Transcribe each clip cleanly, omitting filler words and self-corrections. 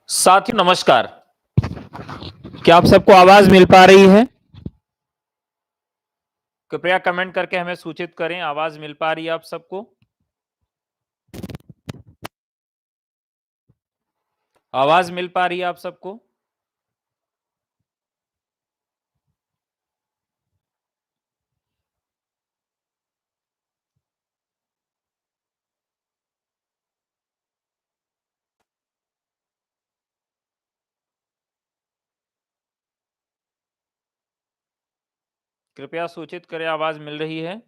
साथियों नमस्कार। क्या आप सबको आवाज मिल पा रही है? कृपया कमेंट करके हमें सूचित करें, आवाज मिल पा रही है आप सबको? आवाज मिल पा रही है आप सबको? कृपया सूचित करें, आवाज मिल रही है?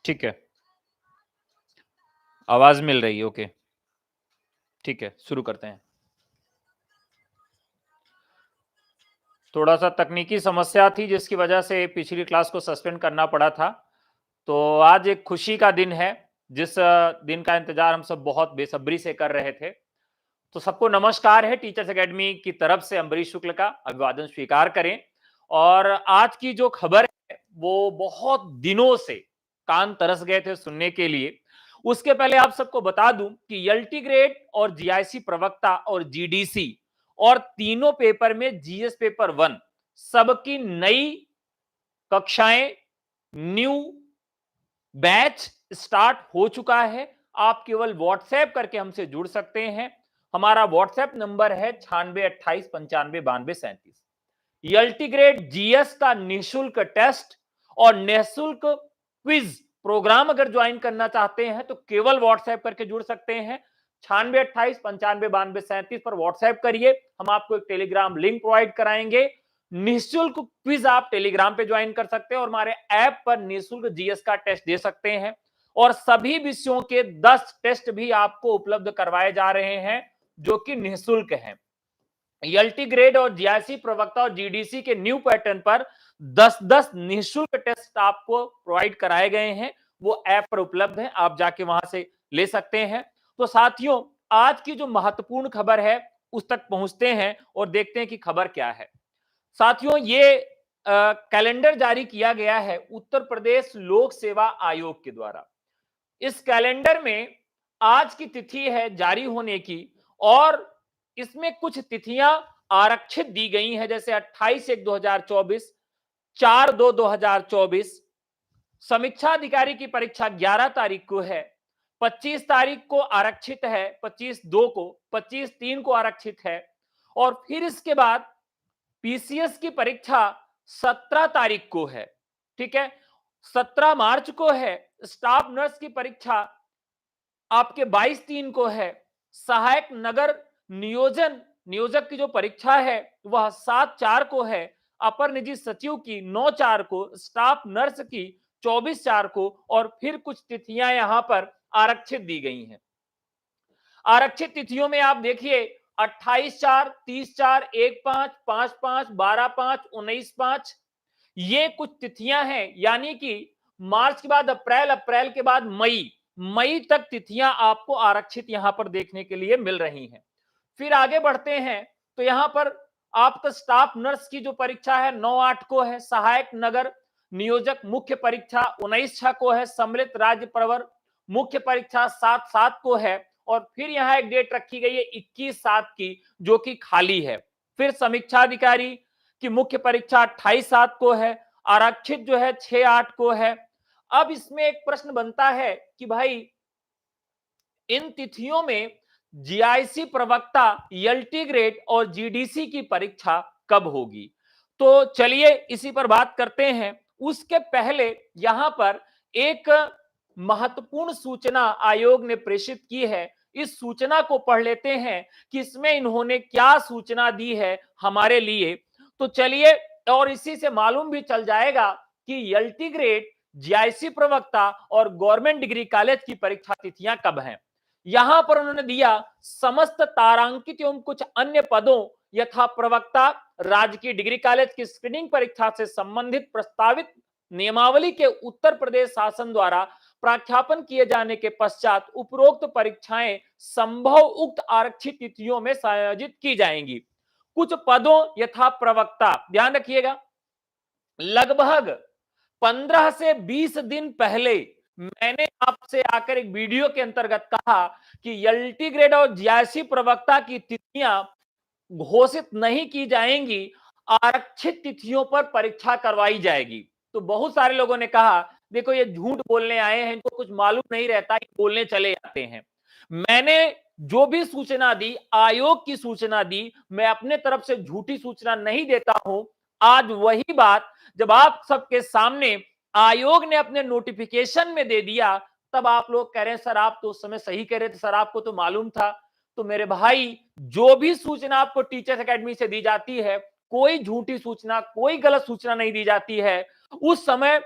ठीक है, आवाज मिल रही है। ओके, ठीक है, शुरू करते हैं। थोड़ा सा तकनीकी समस्या थी जिसकी वजह से पिछली क्लास को सस्पेंड करना पड़ा था। तो आज एक खुशी का दिन है, जिस दिन का इंतजार हम सब बहुत बेसब्री से कर रहे थे। तो सबको नमस्कार है, टीचर्स एकेडमी की तरफ से अम्बरीश शुक्ल का अभिवादन स्वीकार करें। और आज की जो खबर है वो बहुत दिनों से कान तरस गए थे सुनने के लिए। उसके पहले आप सबको बता दूं कि एलटी ग्रेड और जीआईसी प्रवक्ता और जीडीसी और तीनों पेपर में जीएस पेपर 1 सबकी नई कक्षाएं, न्यू बैच स्टार्ट हो चुका है। आप केवल व्हाट्सएप करके हमसे जुड़ सकते हैं। हमारा व्हाट्सएप नंबर है 9628959237। एलटी ग्रेड जीएस का निःशुल्क टेस्ट और निःशुल्क क्विज प्रोग्राम अगर ज्वाइन करना चाहते हैं तो केवल व्हाट्सएप करके जुड़ सकते हैं। 9628959237 पर व्हाट्सएप करिए, हम आपको एक टेलीग्राम लिंक प्रोवाइड कराएंगे। निःशुल्क क्विज आप टेलीग्राम पे ज्वाइन कर सकते हैं और हमारे ऐप पर निःशुल्क जीएस का टेस्ट दे सकते हैं। और सभी विषयों के 10 टेस्ट भी आपको उपलब्ध करवाए जा रहे हैं जो कि निःशुल्क हैं। एलटी ग्रेड और जीआईसी प्रवक्ता और जीडीसी के न्यू पैटर्न पर 10-10 निःशुल्क टेस्ट आपको प्रोवाइड कराए गए हैं। वो ऐप पर उपलब्ध है, आप जाके वहां से ले सकते हैं। तो साथियों, आज की जो महत्वपूर्ण खबर है उस तक पहुंचते हैं और देखते हैं कि खबर क्या है। साथियों, ये कैलेंडर जारी किया गया है उत्तर प्रदेश लोक सेवा आयोग के द्वारा। इस कैलेंडर में आज की तिथि है जारी होने की और इसमें कुछ तिथियां आरक्षित दी गई हैं, जैसे 28/1/2024, 4/2/2024। समीक्षा अधिकारी की परीक्षा 11 तारीख को है, 25 तारीख को आरक्षित है, 25/2 को, 25/3 को आरक्षित है। और फिर इसके बाद पीसीएस की परीक्षा 17 तारीख को है। ठीक है, 17 मार्च को है। स्टाफ नर्स की परीक्षा आपके 22/3 को है। सहायक नगर नियोजन नियोजक की जो परीक्षा है वह 7/4 को है। अपर निजी सचिव की 9/4 को, स्टाफ नर्स की 24/4 को। और फिर कुछ तिथियां यहां पर आरक्षित दी गई हैं। आरक्षित तिथियों में आप देखिए 28/4, 30/4, 1/5, 5/5, 12/5, 19/5। ये कुछ तिथियां हैं, यानी कि मार्च के बाद अप्रैल, अप्रैल के बाद मई, मई तक तिथियां आपको आरक्षित यहां पर देखने के लिए मिल रही हैं। फिर आगे बढ़ते हैं तो यहां पर आपका स्टाफ नर्स की जो परीक्षा है 9/8 को है। सहायक नगर नियोजक मुख्य परीक्षा 19/6 को है। सम्मिलित राज्य प्रवर मुख्य परीक्षा 7/7 को है। और फिर यहां एक डेट रखी गई है 21/7 की, जो कि खाली है। फिर समीक्षा अधिकारी की मुख्य परीक्षा 28/7 को है। आरक्षित जो है 6/8 को है। अब इसमें एक प्रश्न बनता है कि भाई इन तिथियों में जीआईसी प्रवक्ता, एलटी ग्रेड और जीडीसी की परीक्षा कब होगी? तो चलिए इसी पर बात करते हैं। उसके पहले यहां पर एक महत्वपूर्ण सूचना आयोग ने प्रेषित की है। इस सूचना को पढ़ लेते हैं कि इसमें इन्होंने क्या सूचना दी है हमारे लिए। तो चलिए, और इसी से मालूम भी चल जाएगा कि एलटी ग्रेड, जीआईसी प्रवक्ता और गवर्नमेंट डिग्री कॉलेज की परीक्षा तिथियां कब हैं। यहां पर उन्होंने दिया समस्त तारांकित एवं कुछ अन्य पदों यथा प्रवक्ता, राजकीय डिग्री कॉलेज की स्क्रीनिंग परीक्षा से संबंधित प्रस्तावित नियमावली के उत्तर प्रदेश शासन द्वारा प्राख्यापन किए जाने के पश्चात उपरोक्त परीक्षाएं संभव उक्त आरक्षित तिथियों में आयोजित की जाएंगी। कुछ पदों यथा प्रवक्ता, ध्यान रखिएगा, लगभग 15 से 20 दिन पहले मैंने आपसे आकर एक वीडियो के अंतर्गत कहा कि एलटी ग्रेड और जीआईसी प्रवक्ता की तिथियां घोषित नहीं की जाएंगी, आरक्षित तिथियों पर परीक्षा करवाई जाएगी। तो बहुत सारे लोगों ने कहा देखो ये झूठ बोलने आए हैं, इनको कुछ मालूम नहीं रहता, ये बोलने चले जाते हैं। मैंने जो भी सूचना दी, आयोग की सूचना दी, मैं अपने तरफ से झूठी सूचना नहीं देता हूं। आज वही बात जब आप सबके सामने आयोग ने अपने नोटिफिकेशन में दे दिया, तब आप लोग कह रहे हैं सर आप तो उस समय सही कह रहे थे, सर आपको तो मालूम था। तो मेरे भाई, जो भी सूचना आपको टीचर्स एकेडमी से दी जाती है, कोई झूठी सूचना, कोई गलत सूचना नहीं दी जाती है। उस समय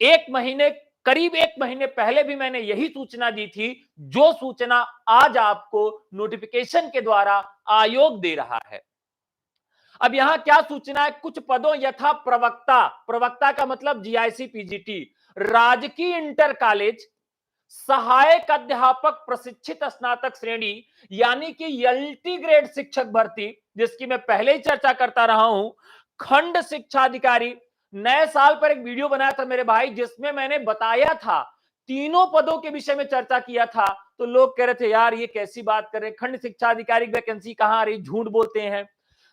करीब 1 महीने पहले भी मैंने यही सूचना दी थी, जो सूचना आज आपको नोटिफिकेशन के द्वारा आयोग दे रहा है। अब यहां क्या सूचना है? कुछ पदों यथा प्रवक्ता, प्रवक्ता का मतलब जीआईसी पीजीटी, राजकीय इंटर कॉलेज, सहायक अध्यापक प्रशिक्षित स्नातक श्रेणी यानी कि एलटी ग्रेड शिक्षक भर्ती, जिसकी मैं पहले ही चर्चा करता रहा हूं, खंड शिक्षा अधिकारी। नए साल पर एक वीडियो बनाया था मेरे भाई, जिसमें मैंने बताया था, तीनों पदों के विषय में चर्चा किया था। तो लोग कह रहे थे यार ये कैसी बात कर रहे हैं, खंड शिक्षा अधिकारी वैकेंसी कहां आ रही, झूठ बोलते हैं।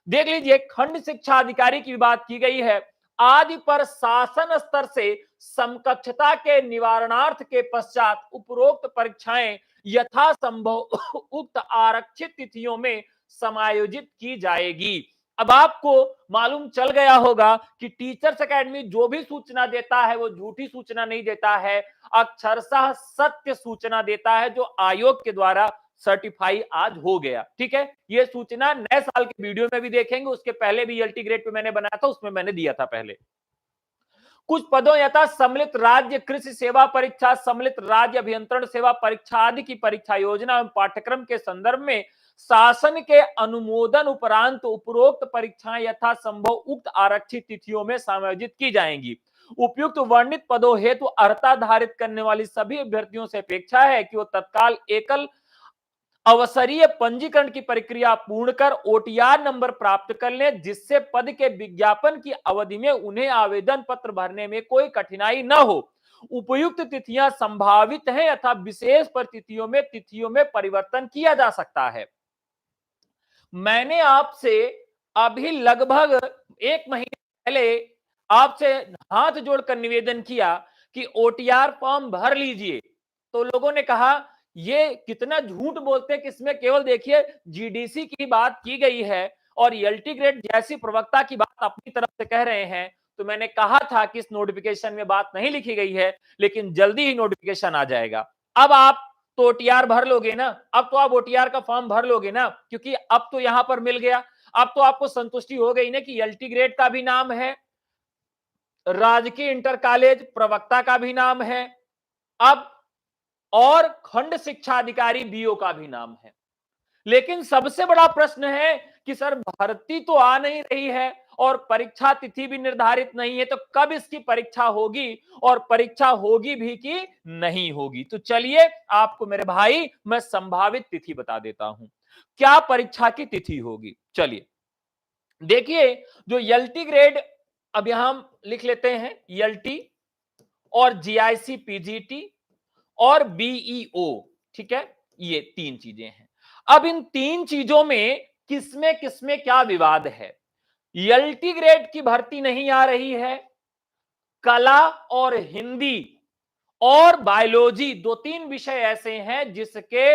देख लीजिए, खंड शिक्षा अधिकारी की बात की गई है। आदि पर शासन स्तर से समकक्षता के निवारणार्थ के पश्चात उपरोक्त परीक्षाएं यथासंभव उक्त आरक्षित तिथियों में समायोजित की जाएगी। अब आपको मालूम चल गया होगा कि टीचर्स एकेडमी जो भी सूचना देता है वो झूठी सूचना नहीं देता है, अक्षरशः सत्य सूचना देता है, जो आयोग के द्वारा सर्टिफाई आज हो गया। ठीक है, ये सूचना नए साल के वीडियो में भी देखेंगे, उसके पहले भी एलटी ग्रेड पे मैंने बनाया था, उसमें मैंने दिया था पहले। कुछ पदों यथा सम्मिलित राज्य कृषि सेवा परीक्षा, सम्मिलित राज्य अभियंत्रण सेवा परीक्षा आदि की परीक्षा योजना एवं पाठ्यक्रम के संदर्भ में शासन के अनुमोदन उपरांत उपरोक्त परीक्षाएं यथा संभव उक्त आरक्षित तिथियों में समायोजित की जाएंगी। उपयुक्त वर्णित पदों हेतु अर्हता धारित करने वाली सभी अभ्यर्थियों से अपेक्षा है कि वो तत्काल एकल अवसरीय पंजीकरण की प्रक्रिया पूर्ण कर ओटीआर नंबर प्राप्त कर लें, जिससे पद के विज्ञापन की अवधि में उन्हें आवेदन पत्र भरने में कोई कठिनाई न हो। उपयुक्त तिथियां संभावित हैं अथवा विशेष तिथियों में परिवर्तन किया जा सकता है। मैंने आपसे अभी लगभग 1 महीने पहले आपसे हाथ जोड़कर निवेदन किया कि ओटीआर फॉर्म भर लीजिए। तो लोगों ने कहा ये कितना झूठ बोलते हैं कि इसमें केवल देखिए जीडीसी की बात की गई है और एलटी ग्रेड जैसी प्रवक्ता की बात अपनी तरफ से कह रहे हैं। तो मैंने कहा था कि इस नोटिफिकेशन में बात नहीं लिखी गई है, लेकिन जल्दी ही नोटिफिकेशन आ जाएगा। अब आप तो ओटीआर भर लोगे ना, अब तो आप ओटीआर का फॉर्म भर लोगे ना, क्योंकि अब तो यहां पर मिल गया। अब तो आपको संतुष्टि हो गई ना कि एलटी ग्रेड का भी नाम है, राजकीय इंटर कॉलेज प्रवक्ता का भी नाम है, अब और खंड शिक्षा अधिकारी बीओ का भी नाम है। लेकिन सबसे बड़ा प्रश्न है कि सर भर्ती तो आ नहीं रही है और परीक्षा तिथि भी निर्धारित नहीं है, तो कब इसकी परीक्षा होगी और परीक्षा होगी भी कि नहीं होगी। तो चलिए आपको मेरे भाई मैं संभावित तिथि बता देता हूं, क्या परीक्षा की तिथि होगी। चलिए देखिए, जो एलटी ग्रेड, अब यहां हम लिख लेते हैं एलटी और जीआईसी पीजीटी और बीईओ, ठीक है, ये 3 चीजें हैं। अब इन 3 चीजों में किसमें किसमें क्या विवाद है? एलटी ग्रेड की भर्ती नहीं आ रही है, कला और हिंदी और बायोलॉजी 2-3 विषय ऐसे हैं जिसके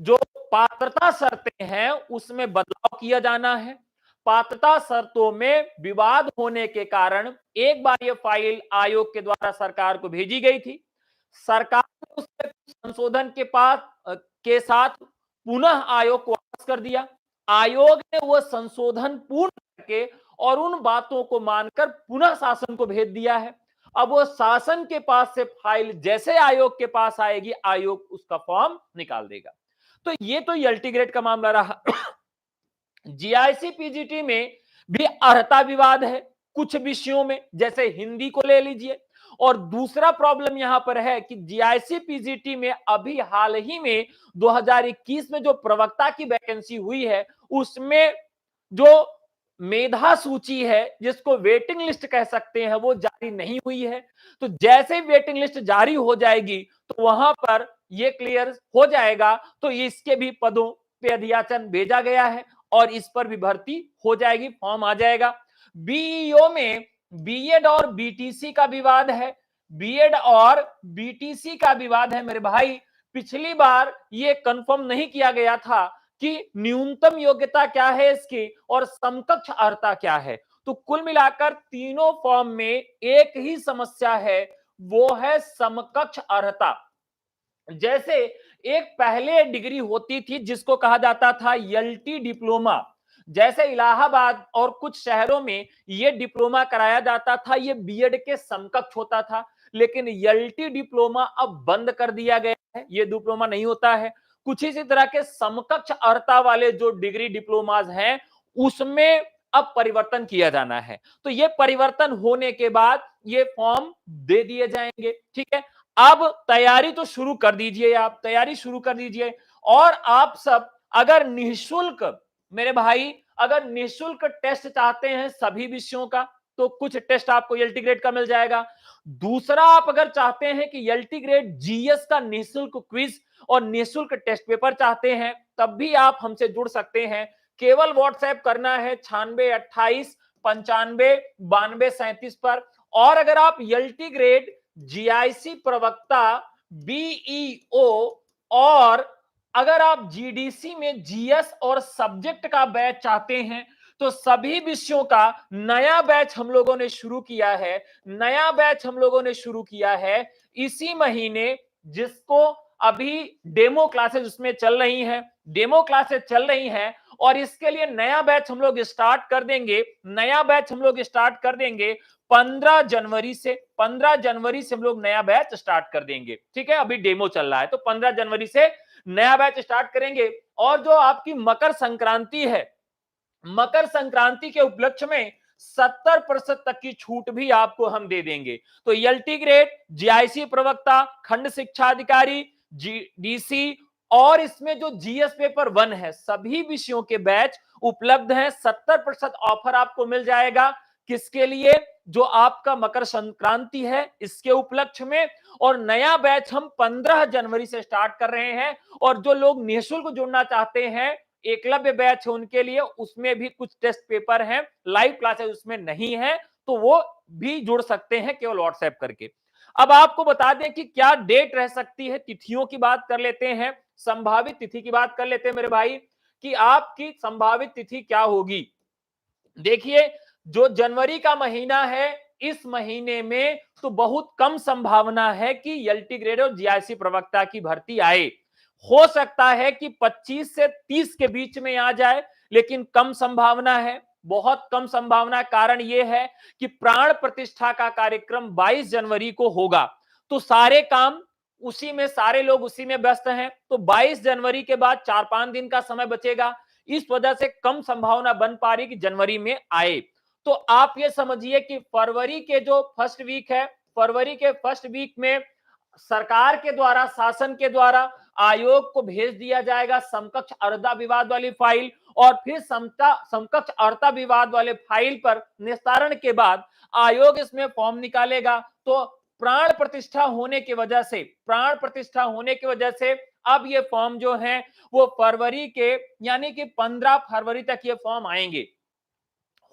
जो पात्रता शर्तें हैं उसमें बदलाव किया जाना है। पात्रता शर्तों में विवाद होने के कारण एक बार यह फाइल आयोग के द्वारा सरकार को भेजी गई थी। सरकार ने उसके संशोधन के साथ पुनः आयोग को वापस कर दिया। आयोग ने वह संशोधन पूर्ण करके और उन बातों को मानकर पुनः शासन को भेज दिया है। अब वो शासन के पास से फाइल जैसे आयोग के पास आएगी, आयोग उसका फॉर्म निकाल देगा। तो ये तो एलटी ग्रेड का मामला रहा। जीआईसी पीजीटी में भी अर्हता विवाद है। कुछ विषयों में, जैसे हिंदी को ले लीजिए। और दूसरा प्रॉब्लम यहां पर है कि जीआईसी पीजीटी में अभी हाल ही में 2021 में जो प्रवक्ता की वैकेंसी हुई है, उसमें जो मेधा सूची है, जिसको वेटिंग लिस्ट कह सकते हैं, वो जारी नहीं हुई है। तो जैसे वेटिंग लिस्ट जारी हो जाएगी तो वहां पर ये क्लियर हो जाएगा, तो इसके भी पदों पे अधियाचन भेजा गया है और इस पर भी भर्ती हो जाएगी, फॉर्म आ जाएगा। बीईओ में बीएड और बीटीसी का विवाद है। बीएड और बीटीसी का विवाद है मेरे भाई। पिछली बार ये कंफर्म नहीं किया गया था कि न्यूनतम योग्यता क्या है इसकी और समकक्ष अर्हता क्या है। तो कुल मिलाकर तीनों फॉर्म में एक ही समस्या है, वो है समकक्ष अर्हता। जैसे एक पहले डिग्री होती थी जिसको कहा जाता था एलटी डिप्लोमा, जैसे इलाहाबाद और कुछ शहरों में यह डिप्लोमा कराया जाता था, यह बीएड के समकक्ष होता था। लेकिन एलटी डिप्लोमा अब बंद कर दिया गया है, यह डिप्लोमा नहीं होता है। कुछ इसी तरह के समकक्ष अर्हता वाले जो डिग्री डिप्लोमाज हैं, उसमें अब परिवर्तन किया जाना है। तो यह परिवर्तन होने के बाद ये फॉर्म दे दिए जाएंगे। ठीक है, अब तैयारी तो शुरू कर दीजिए, आप तैयारी शुरू कर दीजिए। और आप सब अगर निःशुल्क, मेरे भाई, अगर निःशुल्क टेस्ट चाहते हैं सभी विषयों का, तो कुछ टेस्ट आपको एलटी ग्रेड का मिल जाएगा। दूसरा, आप अगर चाहते हैं कि एलटी ग्रेड जीएस का निःशुल्क क्विज और निःशुल्क टेस्ट पेपर चाहते हैं, तब भी आप हमसे जुड़ सकते हैं। केवल व्हाट्सएप करना है 9628959237 पर। और अगर आप एलटी ग्रेड, जीआईसी प्रवक्ता, बीईओ और अगर आप जीडीसी में जीएस और सब्जेक्ट का बैच चाहते हैं, तो सभी विषयों का नया बैच हम लोगों ने शुरू किया है। नया बैच हम लोगों ने शुरू किया है इसी महीने, जिसको अभी डेमो क्लासेस उसमें चल रही हैं, डेमो क्लासेस चल रही हैं। और इसके लिए नया बैच हम लोग स्टार्ट कर देंगे, नया बैच हम लोग स्टार्ट कर देंगे 15 जनवरी से। 15 जनवरी से हम लोग नया बैच स्टार्ट कर देंगे। ठीक है, अभी डेमो चल रहा है, तो 15 जनवरी से नया बैच स्टार्ट करेंगे। और जो आपकी मकर संक्रांति है, मकर संक्रांति के उपलक्ष्य में 70% तक की छूट भी आपको हम दे देंगे। तो एलटी ग्रेड, जीआईसी प्रवक्ता, खंड शिक्षा अधिकारी, डीसी और इसमें जो जीएस पेपर 1 है, सभी विषयों के बैच उपलब्ध हैं। 70% ऑफर आपको मिल जाएगा। किसके लिए? जो आपका मकर संक्रांति है इसके उपलक्ष्य में। और नया बैच हम 15 जनवरी से स्टार्ट कर रहे हैं। और जो लोग निःशुल्क जुड़ना चाहते हैं, एकलव्य बैच है उनके लिए, उसमें भी कुछ टेस्ट पेपर हैं, लाइव क्लासेस उसमें नहीं है, तो वो भी जुड़ सकते हैं केवल व्हाट्सएप करके। अब आपको बता दें कि क्या डेट रह सकती है, तिथियों की बात कर लेते हैं, संभावित तिथि की बात कर लेते हैं मेरे भाई, कि आपकी संभावित तिथि क्या होगी। देखिए, जो जनवरी का महीना है, इस महीने में तो बहुत कम संभावना है कि एलटी ग्रेड और जीआईसी प्रवक्ता की भर्ती आए। हो सकता है कि 25 से 30 के बीच में आ जाए, लेकिन कम संभावना है, बहुत कम संभावना। कारण यह है कि प्राण प्रतिष्ठा का कार्यक्रम 22 जनवरी को होगा, तो सारे काम उसी में, सारे लोग उसी में व्यस्त हैं। तो 22 जनवरी के बाद 4-5 दिन का समय बचेगा, इस वजह से कम संभावना बन पा रही कि जनवरी में आए। तो आप ये समझिए कि फरवरी के जो फर्स्ट वीक है, फरवरी के फर्स्ट वीक में सरकार के द्वारा, शासन के द्वारा आयोग को भेज दिया जाएगा समकक्ष अर्हता विवाद वाली फाइल। और फिर समकक्ष अर्हता विवाद वाले फाइल पर निस्तारण के बाद आयोग इसमें फॉर्म निकालेगा। तो प्राण प्रतिष्ठा होने की वजह से, प्राण प्रतिष्ठा होने की वजह से अब ये फॉर्म जो है वो फरवरी के, यानी कि 15 फरवरी तक ये फॉर्म आएंगे।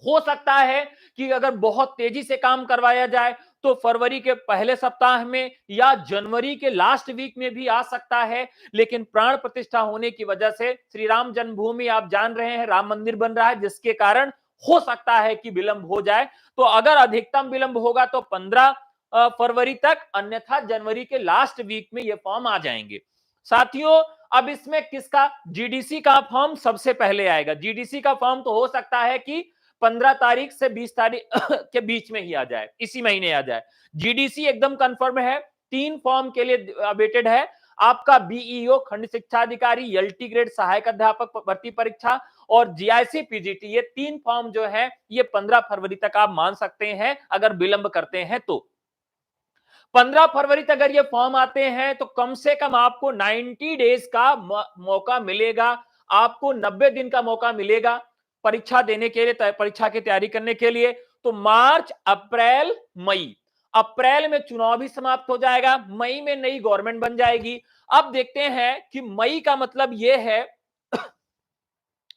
हो सकता है कि अगर बहुत तेजी से काम करवाया जाए तो फरवरी के पहले सप्ताह में या जनवरी के लास्ट वीक में भी आ सकता है। लेकिन प्राण प्रतिष्ठा होने की वजह से, श्री राम जन्मभूमि आप जान रहे हैं, राम मंदिर बन रहा है, जिसके कारण हो सकता है कि विलंब हो जाए। तो अगर अधिकतम विलंब होगा तो 15 फरवरी तक, अन्यथा जनवरी के लास्ट वीक में ये फॉर्म आ जाएंगे। साथियों, अब इसमें किसका, जीडीसी का फॉर्म सबसे पहले आएगा। जीडीसी का फॉर्म तो हो सकता है कि 15 तारीख से 20 तारीख के बीच में ही आ जाए, इसी महीने आ जाए। जीडीसी एकदम कंफर्म है, 3 फॉर्म के लिए अवेटेड है आपका बीईओ खंड शिक्षा अधिकारी, एलटी ग्रेड सहायक अध्यापक भर्ती परीक्षा और जीआईसी पीजीटी, ये 3 फॉर्म जो है ये 15 फरवरी तक आप मान सकते हैं अगर विलंब करते हैं तो। 15 फरवरी तक अगर ये फॉर्म आते हैं तो कम से कम आपको 90 डेज का मौका मिलेगा, आपको 90 दिन का मौका मिलेगा परीक्षा देने के लिए, परीक्षा की तैयारी करने के लिए। तो मार्च, अप्रैल, मई, अप्रैल में चुनाव भी समाप्त हो जाएगा, मई में नई गवर्नमेंट बन जाएगी। अब देखते हैं कि मई का मतलब यह है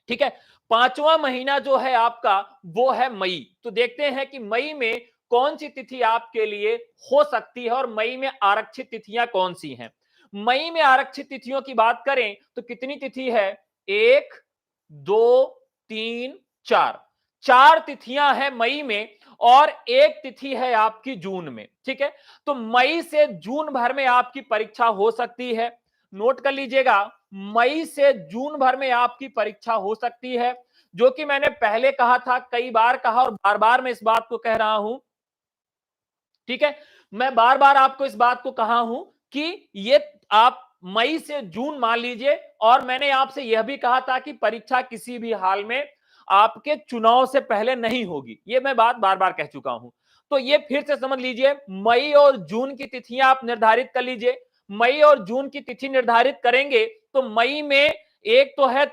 ठीक है, 5वां महीना जो है आपका वो है मई। तो देखते हैं कि मई में कौन सी तिथि आपके लिए हो सकती है और मई में आरक्षित तिथियां कौन सी हैं। मई में आरक्षित तिथियों की बात करें तो कितनी तिथि है, 1, 2, 3, 4, 4 तिथियां हैं मई में और एक तिथि है आपकी जून में। ठीक है, तो मई से जून भर में आपकी परीक्षा हो सकती है। नोट कर लीजिएगा, मई से जून भर में आपकी परीक्षा हो सकती है, जो कि मैंने पहले कहा था, कई बार कहा और बार बार मैं इस बात को कह रहा हूं। ठीक है, मैं बार बार आपको इस बात को कहा हूं कि ये आप मई से जून मान लीजिए, और मैंने आपसे यह भी कहा था कि परीक्षा किसी भी हाल में आपके चुनाव से पहले नहीं होगी, ये मैं बात बार बार कह चुका हूं। तो ये फिर से समझ लीजिए, मई और जून की तिथियां आप निर्धारित कर लीजिए। मई और जून की तिथि निर्धारित करेंगे तो मई में एक तो है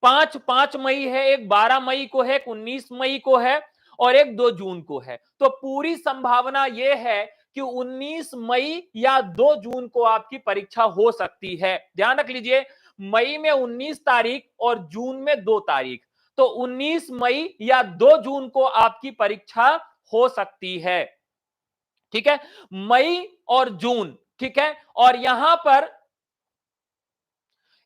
5 मई है, एक 12 मई को है, एक 19 मई को है और एक 2 जून को है। तो पूरी संभावना यह है कि 19 मई या 2 जून को आपकी परीक्षा हो सकती है। ध्यान रख लीजिए, मई में 19 तारीख और जून में 2 तारीख, तो 19 मई या 2 जून को आपकी परीक्षा हो सकती है। ठीक है, मई और जून। ठीक है, और यहां पर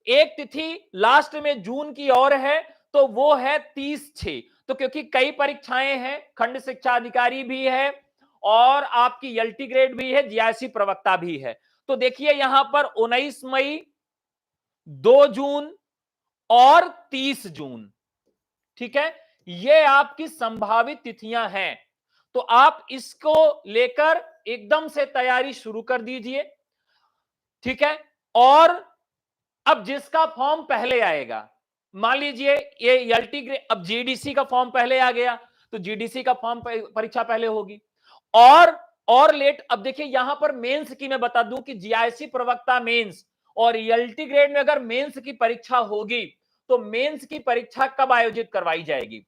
एक तिथि लास्ट में जून की और है, तो वो है 30/6। तो क्योंकि कई परीक्षाएं हैं, खंड शिक्षा अधिकारी भी है और आपकी एलटी ग्रेड भी है, जीआईसी प्रवक्ता भी है। तो देखिए यहां पर 19 मई, 2 जून और 30 जून। ठीक है, ये आपकी संभावित तिथियां हैं। तो आप इसको लेकर एकदम से तैयारी शुरू कर दीजिए। ठीक है, और अब जिसका फॉर्म पहले आएगा, मान लीजिए ये एलटी ग्रेड, अब जीडीसी का फॉर्म पहले आ गया तो जीडीसी का फॉर्म परीक्षा पहले होगी। और लेट, अब देखिए यहां पर मेंस की मैं बता दूं कि जीआईसी प्रवक्ता मेंस और एलटी ग्रेड में अगर मेंस की परीक्षा होगी तो मेंस की परीक्षा कब आयोजित करवाई जाएगी,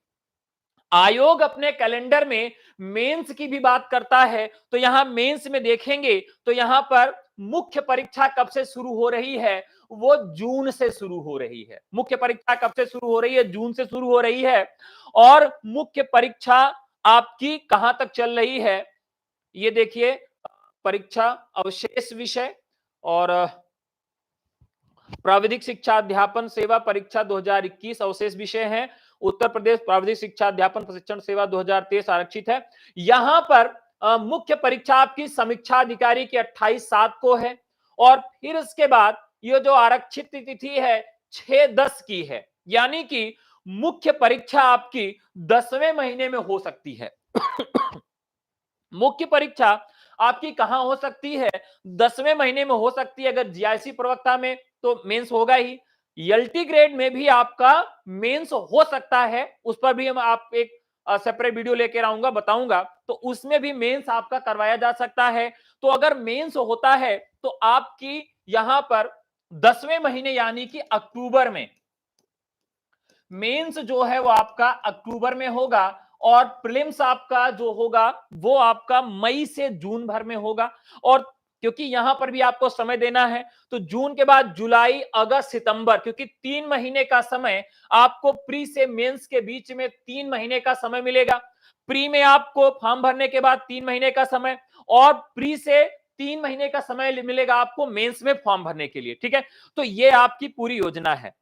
आयोग अपने कैलेंडर में मेंस की भी बात करता है। तो यहां मेंस में देखेंगे तो यहां पर मुख्य परीक्षा कब से शुरू हो रही है, वो जून से शुरू हो रही है। मुख्य परीक्षा कब से शुरू हो रही है, जून से शुरू हो रही है। और मुख्य परीक्षा आपकी कहां तक चल रही है, ये देखिए, परीक्षा अवशेष विषय और प्राविधिक शिक्षा अध्यापन सेवा परीक्षा 2021 अवशेष विषय है। उत्तर प्रदेश प्राविधिक शिक्षा अध्यापन प्रशिक्षण सेवा 2023 आरक्षित है। यहां पर मुख्य परीक्षा आपकी समीक्षा अधिकारी की 28/7 को है और फिर उसके बाद ये जो आरक्षित तिथि है 6/10 की है, यानी कि मुख्य परीक्षा आपकी 10वें महीने में हो सकती है। मुख्य परीक्षा आपकी कहां हो सकती है, 10वें महीने में हो सकती है। अगर जीआईसी प्रवक्ता में तो मेंस होगा ही, एलटी ग्रेड में भी आपका मेंस हो सकता है, उस पर भी हम आप एक सेपरेट वीडियो लेकर आऊंगा, बताऊंगा, तो उसमें भी मेंस आपका करवाया जा सकता है। तो अगर मेंस होता है तो आपकी यहां पर 10वें महीने यानी कि अक्टूबर में मेंस जो है वो आपका अक्टूबर में होगा और प्रीलिम्स आपका जो होगा वो आपका मई से जून भर में होगा। और क्योंकि यहां पर भी आपको समय देना है तो जून के बाद जुलाई, अगस्त, सितंबर, क्योंकि 3 महीने का समय आपको प्री से मेंस के बीच में 3 महीने का समय मिलेगा। प्री में आपको फॉर्म भरने के बाद 3 महीने का समय और प्री से 3 महीने का समय मिलेगा आपको मेंस में फॉर्म भरने के लिए। ठीक है, तो ये आपकी पूरी योजना है।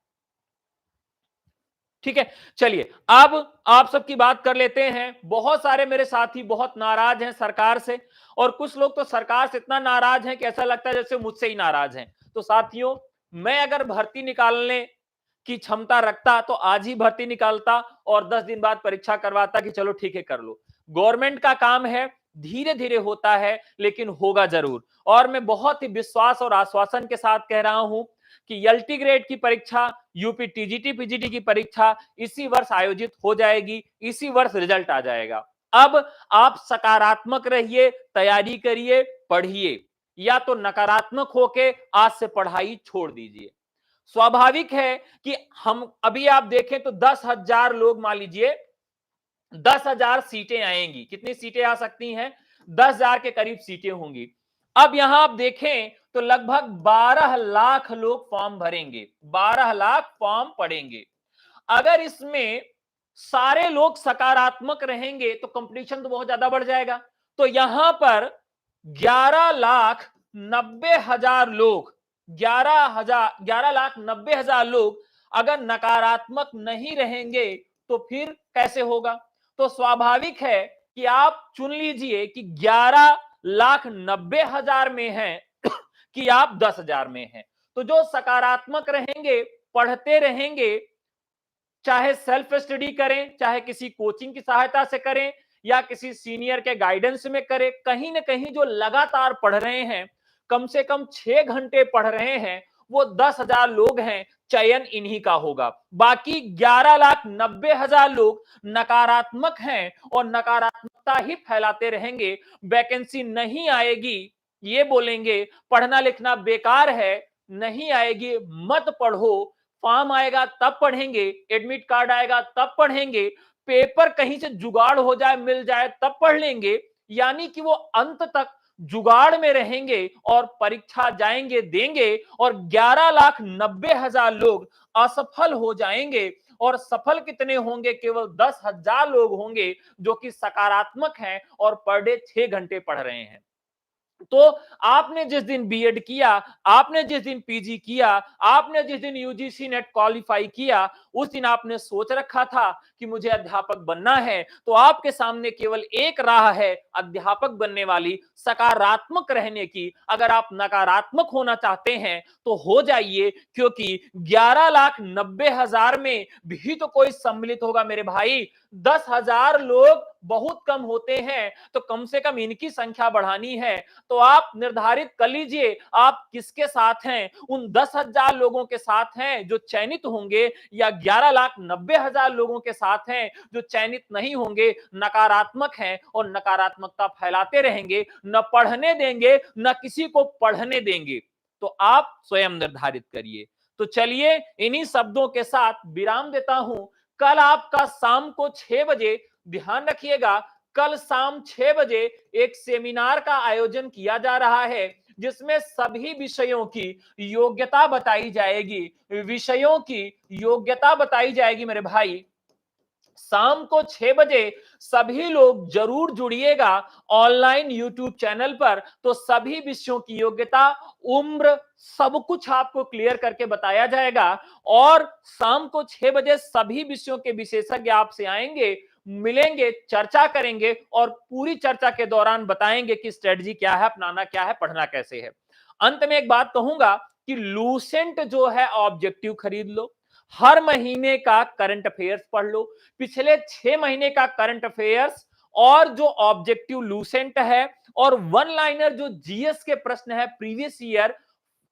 ठीक है, चलिए अब आप सबकी बात कर लेते हैं। बहुत सारे मेरे साथी बहुत नाराज हैं सरकार से और कुछ लोग तो सरकार से इतना नाराज हैं कि ऐसा लगता है जैसे मुझसे ही नाराज हैं। तो साथियों, मैं अगर भर्ती निकालने की क्षमता रखता तो आज ही भर्ती निकालता और 10 दिन बाद परीक्षा करवाता कि चलो ठीक है कर लो। गवर्नमेंट का काम है, धीरे धीरे होता है लेकिन होगा जरूर। और मैं बहुत ही विश्वास और आश्वासन के साथ कह रहा हूं कि एलटी ग्रेड की परीक्षा, यूपी टीजीटी पीजीटी की परीक्षा इसी वर्ष आयोजित हो जाएगी, इसी वर्ष रिजल्ट आ जाएगा। अब आप सकारात्मक रहिए, तैयारी करिए, पढ़िए, या तो नकारात्मक होके आज से पढ़ाई छोड़ दीजिए। स्वाभाविक है कि हम अभी आप देखें तो 10,000 लोग, मान लीजिए 10,000 सीटें आएंगी। कितनी सीटें आ सकती हैं? 10,000 के करीब सीटें होंगी। अब यहां आप देखें तो लगभग 12 लाख लोग फॉर्म भरेंगे, 12 लाख फॉर्म पड़ेंगे। अगर इसमें सारे लोग सकारात्मक रहेंगे तो कंपटीशन तो बहुत ज्यादा बढ़ जाएगा। तो यहां पर 11,90,000 लोग, 11,90,000 लोग अगर नकारात्मक नहीं रहेंगे तो फिर कैसे होगा? तो स्वाभाविक है कि आप चुन लीजिए कि 11,90,000 में हैं कि आप 10,000 में हैं। तो जो सकारात्मक रहेंगे, पढ़ते रहेंगे, चाहे सेल्फ स्टडी करें, चाहे किसी कोचिंग की सहायता से करें या किसी सीनियर के गाइडेंस में करें, कहीं ना कहीं जो लगातार पढ़ रहे हैं, कम से कम 6 घंटे पढ़ रहे हैं, वो 10,000 लोग हैं, चयन इन्हीं का होगा। बाकी 11,90,000 लोग नकारात्मक हैं और नकारात्मकता ही फैलाते रहेंगे, वैकेंसी नहीं आएगी, ये बोलेंगे, पढ़ना लिखना बेकार है, नहीं आएगी मत पढ़ो, फॉर्म आएगा तब पढ़ेंगे, एडमिट कार्ड आएगा तब पढ़ेंगे, पेपर कहीं से जुगाड़ हो जाए, मिल जाए तब पढ़ लेंगे। यानी कि वो अंत तक जुगाड़ में रहेंगे और परीक्षा जाएंगे, देंगे, और 11,90,000 लोग असफल हो जाएंगे। और सफल कितने होंगे? केवल 10,000 लोग होंगे जो कि सकारात्मक हैं और पर डे 6 घंटे पढ़ रहे हैं। तो आपने जिस दिन बीएड किया, आपने जिस दिन पीजी किया, आपने जिस दिन यूजीसी नेट क्वालिफाई किया, उस दिन आपने सोच रखा था कि मुझे अध्यापक बनना है, तो आपके सामने केवल एक राह है अध्यापक बनने वाली, सकारात्मक रहने की। अगर आप नकारात्मक होना चाहते हैं तो हो जाइए, क्योंकि 11,90,000 में भी तो कोई सम्मिलित होगा मेरे भाई। 10,000 लोग बहुत कम होते हैं, तो कम से कम इनकी संख्या बढ़ानी है। तो आप निर्धारित कर लीजिए आप किसके साथ हैं, उन 10,000 लोगों के साथ हैं जो चयनित होंगे, या 11,90,000 लोगों के साथ हैं जो चयनित नहीं होंगे, नकारात्मक हैं और नकारात्मकता फैलाते रहेंगे, न पढ़ने देंगे न किसी को पढ़ने देंगे। तो आप स्वयं निर्धारित करिए। तो चलिए इन्हीं शब्दों के साथ विराम देता हूं। कल आपका शाम को 6 बजे, ध्यान रखिएगा, कल शाम 6 बजे एक सेमिनार का आयोजन किया जा रहा है, जिसमें सभी विषयों की योग्यता बताई जाएगी, विषयों की योग्यता बताई जाएगी मेरे भाई। शाम को 6 बजे सभी लोग जरूर जुड़िएगा ऑनलाइन यूट्यूब चैनल पर। तो सभी विषयों की योग्यता, उम्र, सब कुछ आपको क्लियर करके बताया जाएगा। और शाम को 6 बजे सभी विषयों के विशेषज्ञ आपसे आएंगे, मिलेंगे, चर्चा करेंगे और पूरी चर्चा के दौरान बताएंगे कि स्ट्रेटजी क्या है, अपनाना क्या है, पढ़ना कैसे है। अंत में एक बात कहूंगा कि लूसेंट जो है ऑब्जेक्टिव खरीद लो, हर महीने का करंट अफेयर्स पढ़ लो, पिछले 6 महीने का करंट अफेयर्स और जो ऑब्जेक्टिव लूसेंट है, और वन लाइनर जो जीएस के प्रश्न है प्रीवियस ईयर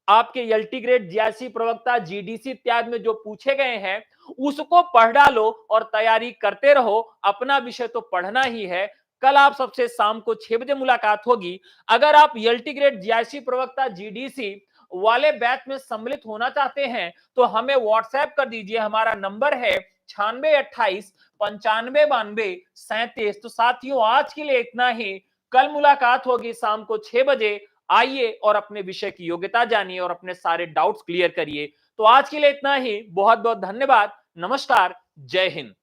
आपके एलटी ग्रेड, जीआईसी प्रवक्ता, जीडीसी इत्यादि में जो पूछे गए हैं, उसको पढ़ डालो और तैयारी करते रहो। अपना विषय तो पढ़ना ही है। कल आप सबसे शाम को 6 बजे मुलाकात होगी। अगर आप एलटी ग्रेड, जीआईसी प्रवक्ता, जीडीसी वाले बैच में सम्मिलित होना चाहते हैं तो हमें व्हाट्सएप कर दीजिए। हमारा नंबर है 9628 9592 37। तो साथियों आज के लिए इतना ही। कल मुलाकात होगी शाम को 6 बजे। आइए और अपने विषय की योग्यता जानिए और अपने सारे डाउट्स क्लियर करिए। तो आज के लिए इतना ही। बहुत बहुत धन्यवाद। नमस्कार। जय हिंद।